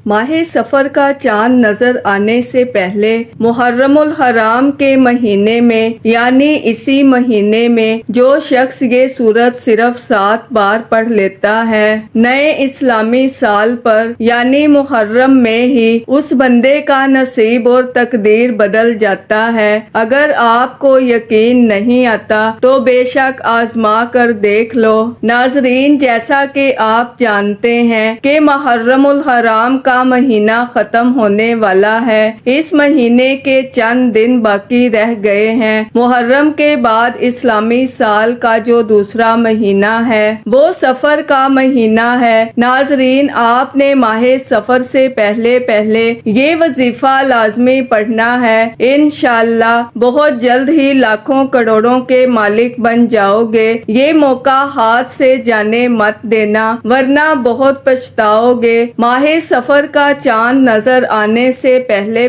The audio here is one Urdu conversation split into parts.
ماہ سفر کا چاند نظر آنے سے پہلے محرم الحرام کے مہینے میں یعنی اسی مہینے میں جو شخص یہ سورت صرف 7 بار پڑھ لیتا ہے، نئے اسلامی سال پر یعنی محرم میں ہی اس بندے کا نصیب اور تقدیر بدل جاتا ہے۔ اگر آپ کو یقین نہیں آتا تو بے شک آزما کر دیکھ لو۔ ناظرین، جیسا کہ آپ جانتے ہیں کہ محرم الحرام کا مہینہ ختم ہونے والا ہے، اس مہینے کے چند دن باقی رہ گئے ہیں۔ محرم کے بعد اسلامی سال کا جو دوسرا مہینہ ہے وہ سفر کا مہینہ ہے۔ ناظرین، آپ نے ماہ سفر سے پہلے یہ وظیفہ لازمی پڑھنا ہے۔ انشاءاللہ بہت جلد ہی لاکھوں کروڑوں کے مالک بن جاؤ گے۔ یہ موقع ہاتھ سے جانے مت دینا ورنہ بہت پچھتاؤ گے۔ ماہ سفر کا چاند نظر آنے سے پہلے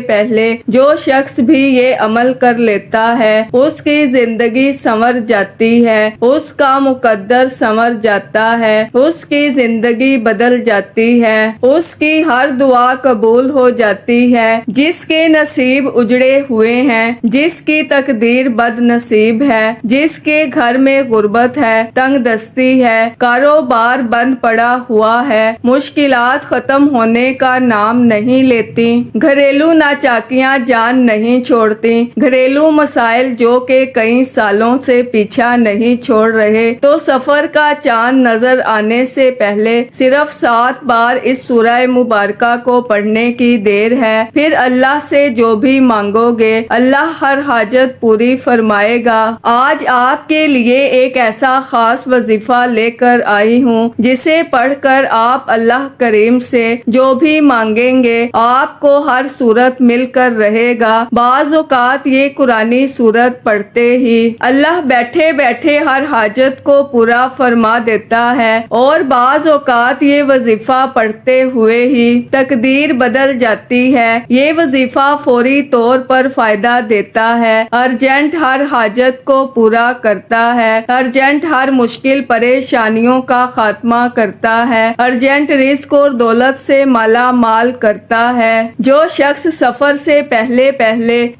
جو شخص بھی یہ عمل کر لیتا ہے اس کی زندگی سنور جاتی ہے، اس کا مقدر سنور جاتا ہے، اس کی زندگی بدل جاتی ہے، اس کی ہر دعا قبول ہو جاتی ہے۔ جس کے نصیب اجڑے ہوئے ہیں، جس کی تقدیر بد نصیب ہے، جس کے گھر میں غربت ہے، تنگ دستی ہے، کاروبار بند پڑا ہوا ہے، مشکلات ختم ہونے کا نام نہیں لیتی، گھریلو ناچاکیاں جان نہیں چھوڑتی، گھریلو مسائل جو کہ کئی سالوں سے پیچھا نہیں چھوڑ رہے، تو سفر کا چاند نظر آنے سے پہلے صرف 7 بار اس سورہ مبارکہ کو پڑھنے کی دیر ہے۔ پھر اللہ سے جو بھی مانگو گے اللہ ہر حاجت پوری فرمائے گا۔ آج آپ کے لیے ایک ایسا خاص وظیفہ لے کر آئی ہوں جسے پڑھ کر آپ اللہ کریم سے جو بھی مانگیں گے آپ کو ہر صورت مل کر رہے گا۔ بعض اوقات یہ قرآنی صورت پڑھتے ہی اللہ بیٹھے بیٹھے ہر حاجت کو پورا فرما دیتا ہے، اور بعض اوقات یہ وظیفہ پڑھتے ہوئے ہی تقدیر بدل جاتی ہے۔ یہ وظیفہ فوری طور پر فائدہ دیتا ہے، ارجنٹ ہر حاجت کو پورا کرتا ہے، ارجنٹ ہر مشکل پریشانیوں کا خاتمہ کرتا ہے، ارجنٹ رزق اور دولت سے مالا مال کرتا ہے۔ جو شخص سفر سے پہلے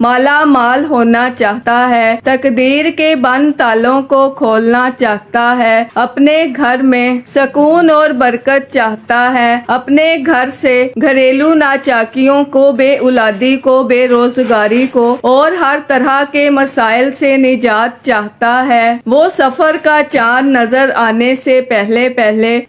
مالا مال ہونا چاہتا ہے، تقدیر کے بند تالوں کو کھولنا چاہتا ہے، اپنے گھر میں سکون اور برکت چاہتا ہے، اپنے گھر سے گھریلو ناچاکیوں کو، بے اولادی کو، بے روزگاری کو اور ہر طرح کے مسائل سے نجات چاہتا ہے، وہ سفر کا چاند نظر آنے سے پہلے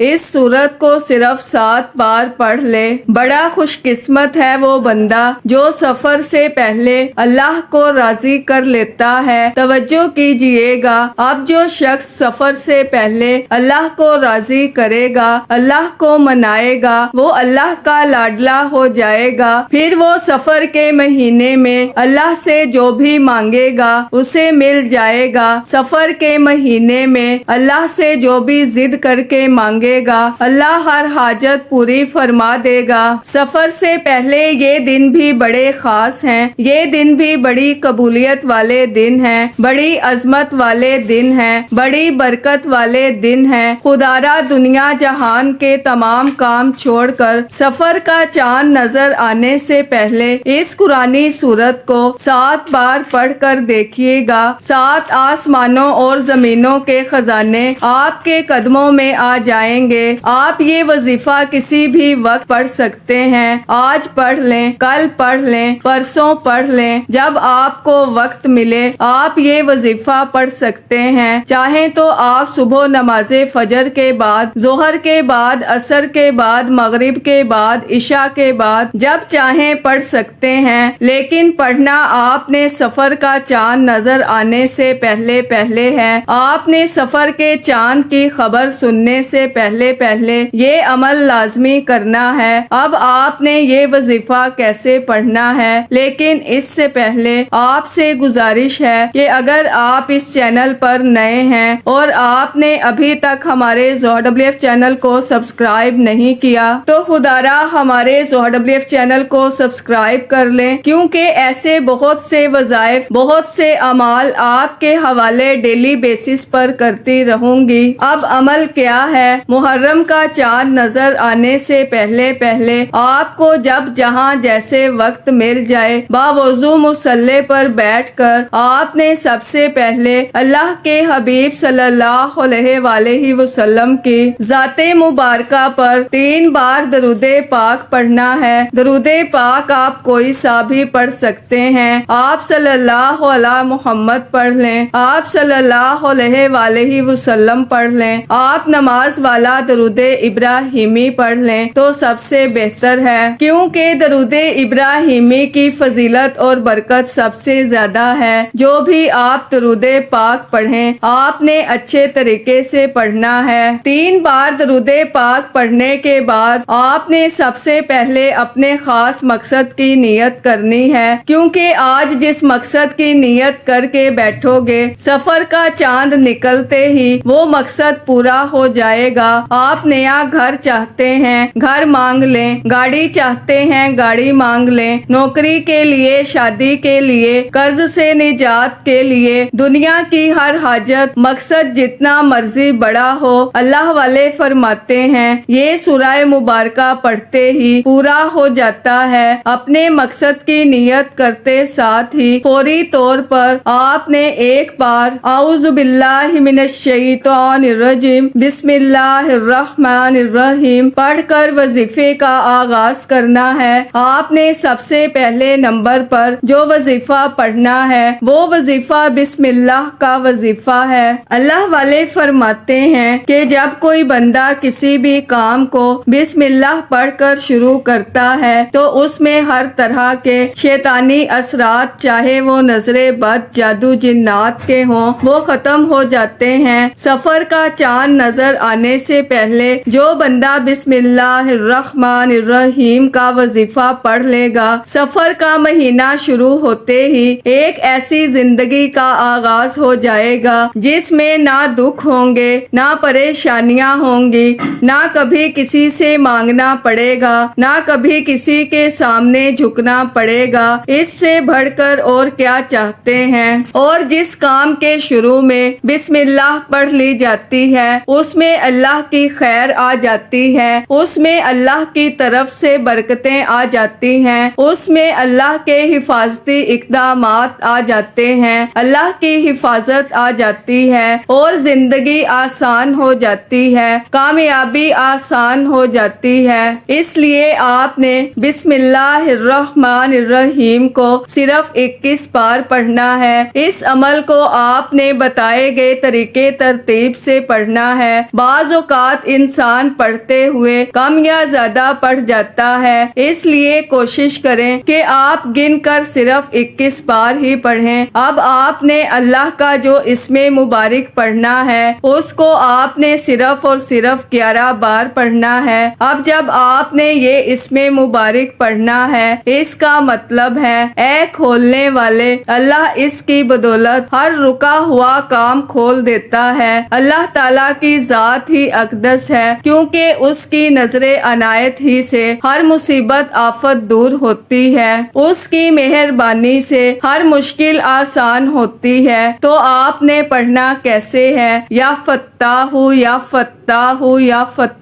اس سورت کو صرف 7 بار پڑھ لے۔ بڑا خوش قسمت ہے وہ بندہ جو سفر سے پہلے اللہ کو راضی کر لیتا ہے۔ توجہ کیجئے گا، اب جو شخص سفر سے پہلے اللہ کو راضی کرے گا، اللہ کو منائے گا، وہ اللہ کا لاڈلا ہو جائے گا۔ پھر وہ سفر کے مہینے میں اللہ سے جو بھی مانگے گا اسے مل جائے گا۔ سفر کے مہینے میں اللہ سے جو بھی ضد کر کے مانگے گا اللہ ہر حاجت پوری فرما دے گا۔ سفر سے پہلے یہ دن بھی بڑے خاص ہیں، یہ دن بھی بڑی قبولیت والے دن ہیں، بڑی عظمت والے دن ہیں، بڑی برکت والے دن ہیں۔ خدارا دنیا جہان کے تمام کام چھوڑ کر سفر کا چاند نظر آنے سے پہلے اس قرآنی سورت کو 7 بار پڑھ کر دیکھیے گا۔ 7 آسمانوں اور زمینوں کے خزانے آپ کے قدموں میں آ جائیں گے۔ آپ یہ وظیفہ کسی بھی وقت پڑھ سکتے ہیں، آج پڑھ لیں، کل پڑھ لیں، پرسوں پڑھ لیں، جب آپ کو وقت ملے آپ یہ وظیفہ پڑھ سکتے ہیں۔ چاہیں تو آپ صبح نماز فجر کے بعد، ظہر کے بعد، عصر کے بعد، مغرب کے بعد، عشاء کے بعد جب چاہیں پڑھ سکتے ہیں، لیکن پڑھنا آپ نے سفر کا چاند نظر آنے سے پہلے ہے۔ آپ نے سفر کے چاند کی خبر سننے سے پہلے یہ عمل لازمی کرنا ہے۔ اب آپ نے یہ وظیفہ کیسے پڑھنا ہے، لیکن اس سے پہلے آپ سے گزارش ہے کہ اگر آپ اس چینل پر نئے ہیں اور آپ نے ابھی تک ہمارے ZOHRWF چینل کو سبسکرائب نہیں کیا تو خدارا ہمارے ZOHRWF چینل کو سبسکرائب کر لیں، کیونکہ ایسے بہت سے وظائف، بہت سے اعمال آپ کے حوالے ڈیلی بیسس پر کرتی رہوں گی۔ اب عمل کیا ہے؟ محرم کا چاند نظر آنے سے پہلے پہلے آپ کو جب جہاں جیسے وقت مل جائے باوضو مصلی پر بیٹھ کر آپ نے سب سے پہلے اللہ کے حبیب صلی اللہ علیہ وآلہ وسلم کی ذات مبارکہ پر 3 بار درود پاک پڑھنا ہے۔ درود پاک آپ کوئی سا بھی پڑھ سکتے ہیں، آپ صلی اللہ علیہ محمد پڑھ لیں، آپ صلی اللہ علیہ وآلہ وسلم پڑھ لیں، آپ نماز والا درود ابراہیمی پڑھ لیں تو سب سے بہتر ہے، کیونکہ درود ابراہیمی کی فضیلت اور برکت سب سے زیادہ ہے۔ جو بھی آپ درود پاک پڑھیں آپ نے اچھے طریقے سے پڑھنا ہے۔ 3 بار درود پاک پڑھنے کے بعد آپ نے سب سے پہلے اپنے خاص مقصد کی نیت کرنی ہے، کیونکہ آج جس مقصد کی نیت کر کے بیٹھو گے سفر کا چاند نکلتے ہی وہ مقصد پورا ہو جائے گا۔ آپ نیا گھر چاہتے ہیں گھر مانگ لیں، گاڑی چاہتے ہیں گاڑی مانگ لیں، نوکری کے لیے، شادی کے لیے، قرض سے نجات کے لیے، دنیا کی ہر حاجت مقصد جتنا مرضی بڑا ہو، اللہ والے فرماتے ہیں یہ سورہ مبارکہ پڑھتے ہی پورا ہو جاتا ہے۔ اپنے مقصد کی نیت کرتے ساتھ ہی فوری طور پر آپ نے ایک بار اعوذ باللہ من الشیطان الرجیم بسم اللہ الرحمن الرحیم پڑھ کر وظیفے کا آغاز کرنا ہے۔ آپ نے سب سے پہلے نمبر پر جو وظیفہ پڑھنا ہے وہ وظیفہ بسم اللہ کا وظیفہ ہے۔ اللہ والے فرماتے ہیں کہ جب کوئی بندہ کسی بھی کام کو بسم اللہ پڑھ کر شروع کرتا ہے تو اس میں ہر طرح کے شیطانی اثرات چاہے وہ نظر بد، جادو، جنات کے ہوں وہ ختم ہو جاتے ہیں۔ سفر کا چاند نظر آنے سے پہلے جو بندہ بسم اللہ الرحمن الرحیم کا وظیفہ پڑھ لے گا سفر کا مہینہ شروع ہوتے ہی ایک ایسی زندگی کا آغاز ہو جائے گا جس میں نہ دکھ ہوں گے، نہ پریشانیاں ہوں گی، نہ کبھی کسی سے مانگنا پڑے گا، نہ کبھی کسی کے سامنے جھکنا پڑے گا۔ اس سے بڑھ کر اور کیا چاہتے ہیں؟ اور جس کام کے شروع میں بسم اللہ پڑھ لی جاتی ہے اس میں اللہ کی خیر آ جاتی ہے، اس میں اللہ کی طرف سے برکتیں آ جاتی ہیں، اس میں اللہ کے حفاظتی اقدامات آ جاتے ہیں، اللہ کی حفاظت آ جاتی ہے اور زندگی آسان ہو جاتی ہے، کامیابی آسان ہو جاتی ہے۔ اس لیے آپ نے بسم اللہ الرحمن الرحیم کو صرف 21 بار پڑھنا ہے۔ اس عمل کو آپ نے بتائے گئے طریقے ترتیب سے پڑھنا ہے۔ بعض اوقات انسان پڑھتے ہوئے کم یا زیادہ پڑھ جاتا ہے، اس لیے کوشش کریں کہ آپ گن کر صرف 21 بار ہی پڑھیں۔ اب آپ نے اللہ کا جو اسم مبارک پڑھنا ہے اس کو آپ نے صرف اور صرف 11 بار پڑھنا ہے۔ اب جب آپ نے یہ اسم مبارک پڑھنا ہے اس کا مطلب ہے اے کھولنے والے، اللہ اس کی بدولت ہر رکا ہوا کام کھول دیتا ہے۔ اللہ تعالیٰ کی ذات ہی اقدس ہے، کیونکہ اس کی نظر عنایت ہی سے ہر مصیبت آفت دور ہوتی ہے، اس کی مہربانی سے ہر مشکل آسان ہوتی ہے۔ تو آپ نے پڑھنا کیسے ہے؟ یا فتاح یا فتاح یا فتاح،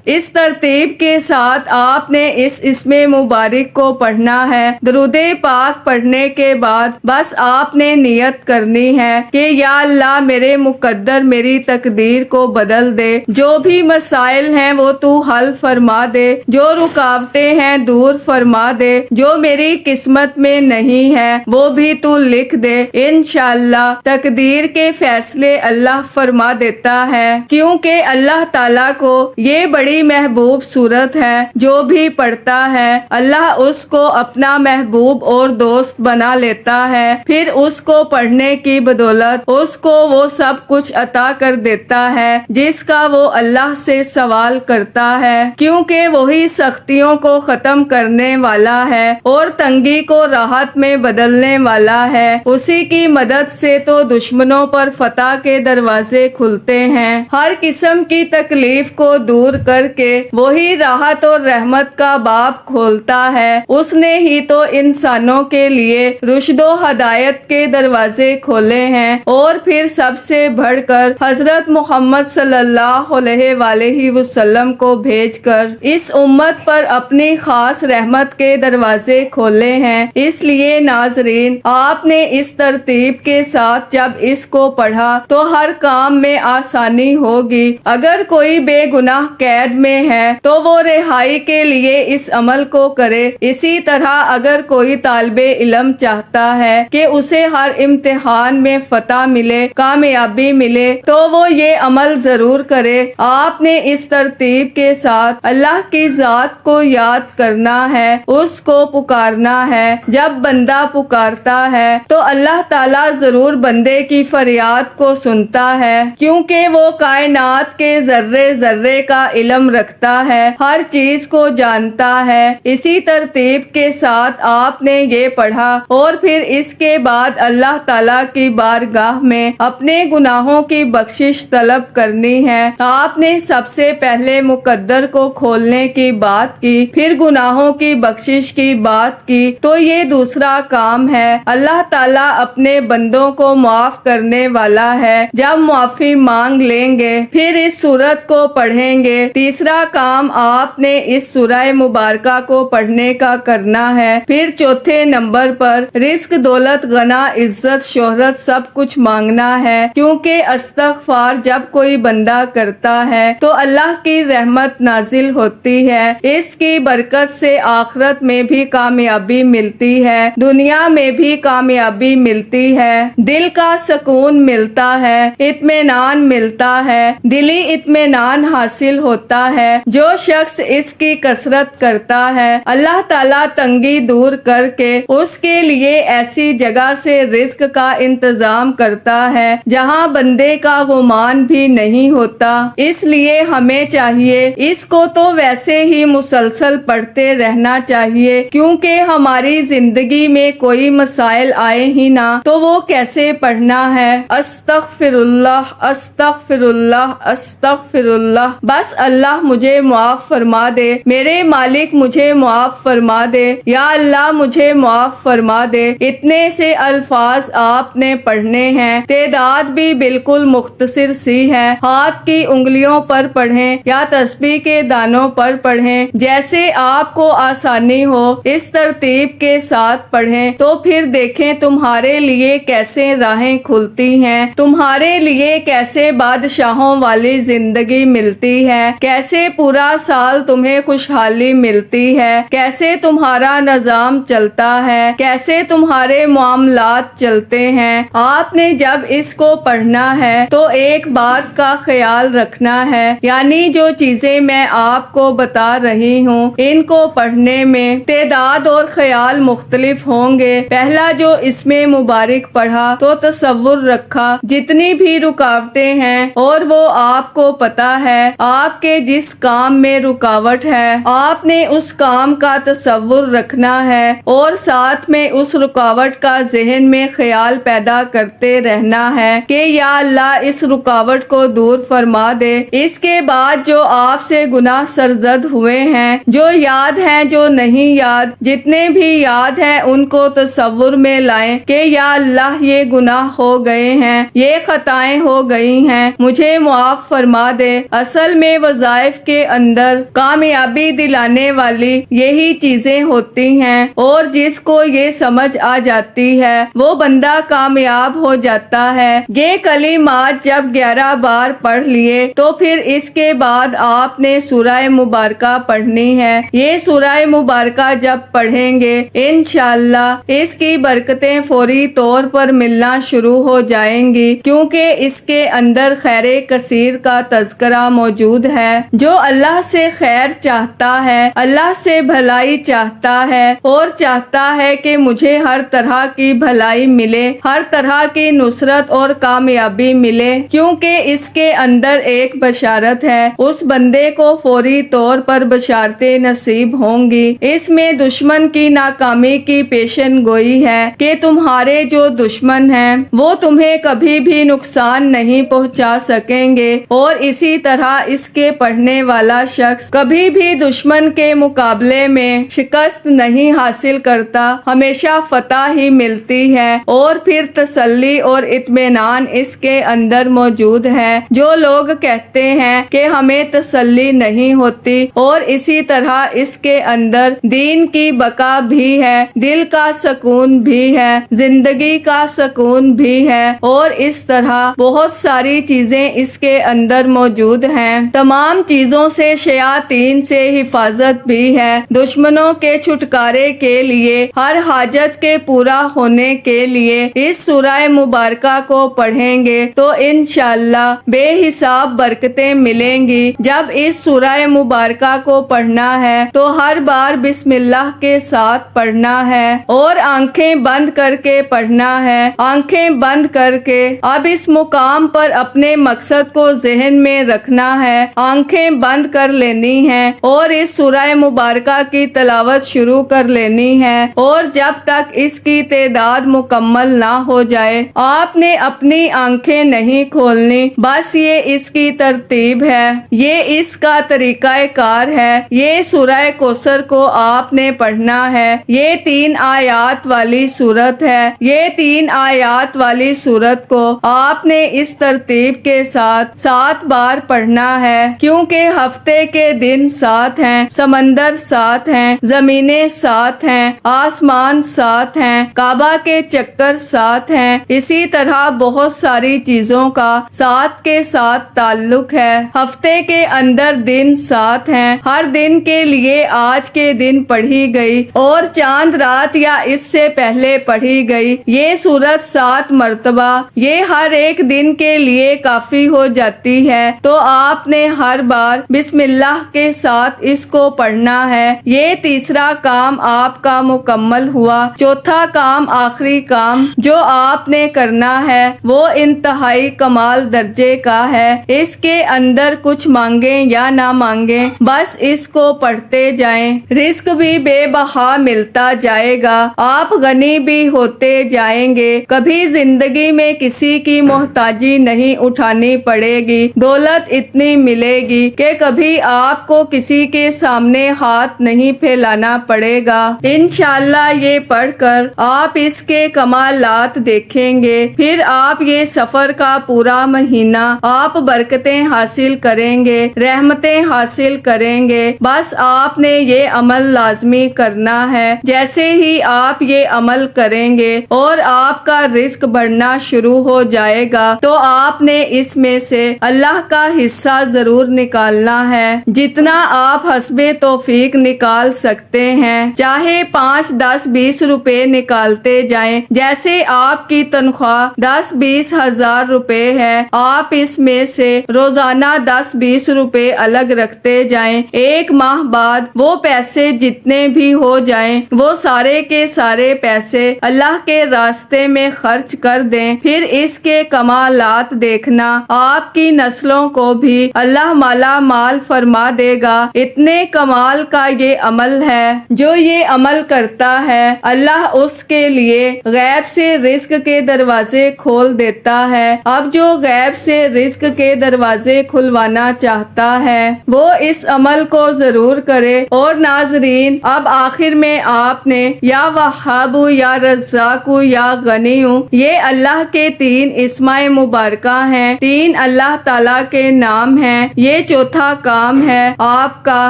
اس ترتیب کے ساتھ آپ نے اس اسم مبارک کو پڑھنا ہے۔ درود پاک پڑھنے کے بعد بس آپ نے نیت کرنی ہے کہ یا اللہ میرے مقدر میری تقدیر کو بدل دے، جو بھی مسائل ہیں وہ تو حل فرما دے، جو رکاوٹیں ہیں دور فرما دے، جو میری قسمت میں نہیں ہے وہ بھی تو لکھ دے۔ انشاءاللہ تقدیر کے فیصلے اللہ فرما دیتا ہے، کیونکہ اللہ تعالیٰ کو یہ بڑی محبوب صورت ہے۔ جو بھی پڑھتا ہے اللہ اس کو اپنا محبوب اور دوست بنا لیتا ہے، پھر اس کو پڑھنے کی بدولت اس کو وہ سب کچھ عطا کر دیتا ہے جس کا وہ اللہ سے سوال کرتا ہے، کیونکہ وہی سختیوں کو ختم کرنے والا ہے اور تنگی کو راحت میں بدلنے والا ہے۔ اسی کی مدد سے تو دشمنوں پر فتح کے دروازے کھلتے ہیں، ہر قسم کی تکلیف کو دور کر کے وہی راحت اور رحمت کا باب کھولتا ہے۔ اس نے ہی تو انسانوں کے لیے رشد و ہدایت کے دروازے کھولے ہیں، اور پھر سب سے بڑھ کر حضرت محمد صلی اللہ علیہ وآلہ وسلم کو بھیج کر اس امت پر اپنی خاص رحمت کے دروازے کھولے ہیں۔ اس لیے ناظرین، آپ نے اس ترتیب کے ساتھ جب اس کو پڑھا تو ہر کام میں آسانی ہوگی۔ اگر کوئی بے گناہ قید میں ہے تو وہ رہائی کے لیے اس عمل کو کرے۔ اسی طرح اگر کوئی طالب علم چاہتا ہے کہ اسے ہر امتحان میں فتح ملے، کامیابی ملے، تو وہ یہ عمل ضرور کرے۔ آپ نے اس ترتیب کے ساتھ اللہ کی ذات کو یاد کرنا ہے، اس کو پکارنا ہے۔ جب بندہ پکارتا ہے تو اللہ تعالیٰ ضرور بندے کی فریاد کو سنتا ہے، کیونکہ وہ کائنات کے ذرے ذرے کا علم رکھتا ہے، ہر چیز کو جانتا ہے۔ اسی ترتیب کے ساتھ آپ نے یہ پڑھا، اور پھر اس کے بعد اللہ تعالیٰ کی بارگاہ میں اپنے گناہوں کی بخشش طلب کرنی ہے۔ آپ نے سب سے پہلے مقدر کو کھولنے کی بات کی، پھر گناہوں کی بخشش کی بات کی، تو یہ دوسرا کام ہے۔ اللہ تعالیٰ اپنے بندوں کو معاف کرنے والا ہے۔ جب معافی مانگ لیں گے پھر اس سورت کو پڑھیں گے۔ تیسرا کام آپ نے اس سورہ مبارکہ کو پڑھنے کا کرنا ہے۔ پھر چوتھے نمبر پر رزق، دولت، غنا، عزت، شہرت سب کچھ مانگنا ہے، کیونکہ استغفار جب کوئی بندہ کرتا ہے تو اللہ کی رحمت نازل ہوتی ہے۔ اس کی برکت سے آخرت میں بھی کامیابی ملتی ہے، دنیا میں بھی کامیابی ملتی ہے، دل کا سکون ملتا ہے، اطمینان ملتا ہے، دلی اطمینان حاصل ہوتا ہے۔ جو شخص اس کی کثرت کرتا ہے، اللہ تعالیٰ تنگی دور کر کے اس کے لیے ایسی جگہ سے رزق کا انتظام کرتا ہے جہاں بندے کا گمان بھی نہیں ہوتا۔ اس لیے ہمیں چاہیے اس کو تو ویسے ہی مسلسل پڑھتے رہنا چاہیے، کیونکہ ہماری زندگی میں کوئی مسائل آئے ہی نہ تو وہ کیسے پڑھنا ہے۔ استغفر اللہ، استغفر اللہ، استغفر اللہ، بس اللہ مجھے معاف فرما دے، میرے مالک مجھے معاف فرما دے، یا اللہ مجھے معاف فرما دے۔ اتنے سے الفاظ آپ نے پڑھنے ہیں، تعداد بھی بالکل مختصر سی ہے۔ ہاتھ کی انگلیوں پر پڑھیں یا تسبیح کے دانوں پر پڑھیں، جیسے آپ کو آسانی ہو۔ اس ترتیب کے ساتھ پڑھیں تو پھر دیکھیں تمہارے لیے کیسے راہیں کھلتی ہیں، تمہارے لیے کیسے بادشاہوں والی زندگی ملتی ہے، کیسے پورا سال تمہیں خوشحالی ملتی ہے، کیسے تمہارا نظام چلتا ہے، کیسے تمہارے معاملات چلتے ہیں۔ آپ نے جب اس کو پڑھنا ہے تو ایک بات کا خیال رکھنا ہے، یعنی جو چیزیں میں آپ کو بتا رہی ہوں ان کو پڑھنے میں تعداد اور خیال مختلف ہوں گے۔ پہلا جو اس میں مبارک پڑھا تو تصور رکھا جتنی بھی رکاوٹیں ہیں، اور وہ آپ کو پتا ہے آپ کے جس کام میں رکاوٹ ہے آپ نے اس کام کا تصور رکھنا ہے، اور ساتھ میں اس رکاوٹ کا ذہن میں خیال پیدا کرتے رہنا ہے کہ یا اللہ اس رکاوٹ کو دور فرما دے۔ اس کے بعد جو آپ سے گناہ سرزد ہوئے ہیں، جو یاد ہیں جو نہیں یاد، جتنے بھی یاد ہیں ان کو تصور میں لائیں کہ یا اللہ یہ گناہ ہو گئے ہیں، یہ خطائیں ہو گئی ہیں، مجھے معاف فرما دے۔ اصل میں وظائف کے اندر کامیابی دلانے والی یہی چیزیں ہوتی ہیں، اور جس کو یہ سمجھ آ جاتی ہے وہ بندہ کامیاب ہو جاتا ہے۔ یہ کلمات جب 11 بار پڑھ لیے تو پھر اس کے بعد آپ نے سورہ مبارکہ پڑھنی ہے۔ یہ سورہ مبارکہ جب پڑھیں گے انشاءاللہ اس کی برکتیں فوری طور پر ملنا شروع ہو جائیں گی، کیونکہ اس کے اندر خیر کثیر کا تذکرہ موجود ہے۔ جو اللہ سے خیر چاہتا ہے، اللہ سے بھلائی چاہتا ہے، اور چاہتا ہے کہ مجھے ہر طرح کی بھلائی ملے، ہر طرح کی نصرت اور کامیابی ملے، کیونکہ اس کے اندر ایک بشارت ہے، اس بندے کو فوری طور پر بشارتیں نصیب ہوں گی۔ اس میں دشمن کی ناکامی کی پیشن گوئی ہے کہ تمہارے جو دشمن ہیں وہ تمہیں کبھی بھی نقصان نہیں پہنچا سکیں گے، اور اسی طرح اس کے پڑھنے والا شخص کبھی بھی دشمن کے مقابلے میں شکست نہیں حاصل کرتا، ہمیشہ فتح ہی ملتی ہے، اور پھر تسلی اور اطمینان اس کے اندر موجود ہے۔ جو لوگ کہتے ہیں کہ ہمیں تسلی نہیں ہوتی، اور اسی طرح اس کے اندر دین کی بقا بھی ہے، دل کا سکون بھی ہے، زندگی کا سکون بھی ہے، اور اس طرح بہت ساری چیزیں اس کے اندر موجود ہیں۔ تمام چیزوں سے شیاطین سے حفاظت بھی ہے۔ دشمنوں کے چھٹکارے کے لیے، ہر حاجت کے پورا ہونے کے لیے اس سورہ مبارکہ کو پڑھیں گے تو انشاءاللہ بے حساب برکتیں ملیں گی۔ جب اس سورہ مبارکہ کو پڑھنا ہے تو ہر بار بسم اللہ کے ساتھ پڑھنا ہے اور آنکھیں بند کر کے پڑھنا ہے۔ آنکھیں بند کر کے اب اس مقام پر اپنے مقصد کو ذہن میں رکھنا ہے، آنکھیں بند کر لینی ہیں اور اس سورہ مبارکہ کی تلاوت شروع کر لینی ہے، اور جب تک اس کی تعداد مکمل نہ ہو جائے آپ نے اپنی آنکھیں نہیں کھولنی۔ بس یہ اس کی ترتیب ہے، یہ اس کا طریقہ کار ہے۔ یہ سورہ کوثر کو آپ نے پڑھنا ہے۔ یہ 3 آیات والی سورت ہے۔ یہ 3 آیات والی سورت کو آپ نے اس ترتیب کے ساتھ 7 بار پڑھنا ہے، کیونکہ ہفتے کے دن 7 ہیں، سمندر 7 ہیں، زمینیں 7 ہیں، آسمان 7 ہیں، کعبہ کے چکر 7 ہیں، اسی طرح بہت ساری چیزوں کا 7 کے ساتھ تعلق ہے۔ ہفتے کے اندر دن 7 ہیں، ہر دن کے لیے آج کے دن پڑھی گئی اور چاند رات یا اس سے پہلے پڑھی گئی یہ سورت 7 مرتبہ، یہ ہر ایک دن کے لیے کافی ہو جاتی ہے، تو آپ نے ہر بار بسم اللہ کے ساتھ اس کو پڑھنا ہے۔ یہ تیسرا کام آپ کا مکمل ہوا۔ چوتھا کام، آخری کام جو آپ نے کرنا ہے وہ انتہائی کمال درجے کا ہے۔ اس کے اندر کچھ مانگیں یا نہ مانگیں، بس اس کو پڑھتے جائیں، رزق بھی بے بہا ملتا جائے گا، آپ غنی بھی ہوتے جائیں گے، کبھی زندگی میں کسی کی محتاجی نہیں اٹھانی پڑے گی، دولت اتنی ملے گی کہ کبھی آپ کو کسی کے سامنے ہاتھ نہیں پھیلانا پڑے گا۔ انشاءاللہ یہ پڑھ کر آپ اس کے کمالات دیکھیں گے، پھر آپ یہ سفر کا پورا مہینہ آپ برکتیں حاصل کریں گے، رحمتیں حاصل کریں گے۔ بس آپ نے یہ عمل لازمی کرنا ہے۔ جیسے ہی آپ یہ عمل کریں گے اور آپ کا رزق بڑھنا شروع ہو جائے گا تو آپ نے اس میں سے اللہ کا حصہ ضرور نکالنا ہے، جتنا آپ حسب توفیق نکال سکتے ہیں، چاہے 5، 10، 20 روپے نکالتے جائیں۔ جیسے آپ کی تنخواہ 10-20 ہزار روپے ہے، آپ اس میں سے روزانہ 10-20 روپے الگ رکھتے جائیں۔ ایک ماہ بعد وہ پیسے جتنے بھی ہو جائیں وہ سارے کے سارے پیسے اللہ کے راستے میں خرچ کر دیں، پھر اس کے کمالات دیکھنا، آپ کی نسلوں کو بھی اللہ مالا مال فرما دے گا۔ اتنے کمال کا یہ عمل ہے، جو یہ عمل کرتا ہے اللہ اس کے لیے غیب سے رزق کے دروازے کھول دیتا ہے۔ اب جو غیب سے رزق کے دروازے کھلوانا چاہتا ہے وہ اس عمل کو ضرور کرے۔ اور ناظرین، اب آخر میں آپ نے یا وہاب یا رزاق یا غنی، یہ اللہ کے 3 اسماء مبارکہ ہیں، 3 اللہ تعالیٰ کے نام ہیں۔ یہ چوتھا کام ہے آپ کا،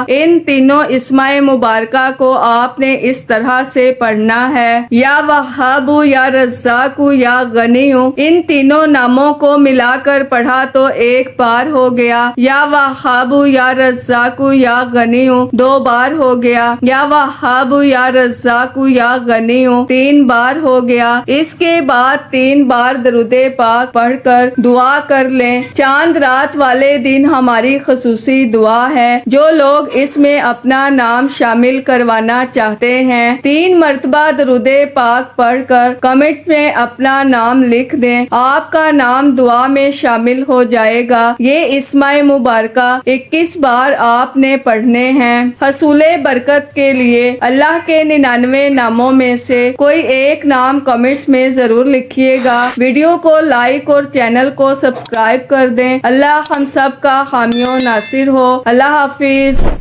ان تینوں اسماء مبارکہ کو آپ نے اس طرح سے پڑھنا ہے، یا وہاب یا رزاق یا غنی، ان تینوں ناموں کو ملا کر پڑھا تو ایک بار ہو گیا، یا وہاب یا رزاق یا غنی 2 بار ہو گیا، یا وہاب یا رزاق یا غنی 3 بار ہو گیا۔ اس کے بعد 3 بار درود پاک پڑھ کر دعا کر لیں۔ چاند رات والے دن ہماری خصوصی دعا ہے، جو لوگ اس میں اپنا نام شامل کروانا چاہتے ہیں 3 مرتبہ درود پاک پڑھ کر کمنٹ میں اپنا نام لکھ دیں، آپ کا نام دعا میں شامل ہو جائے گا۔ یہ اسماء مبارکہ 21 بار آپ نے پڑھنے ہیں۔ حصول برکت کے لیے اللہ کے 99 ناموں میں سے کوئی ایک نام کمنٹس میں ضرور لکھیے گا۔ ویڈیو کو لائک اور چینل کو سبسکرائب کر دیں۔ اللہ ہم سب کا کا حامی و ناصر ہو۔ اللہ حافظ۔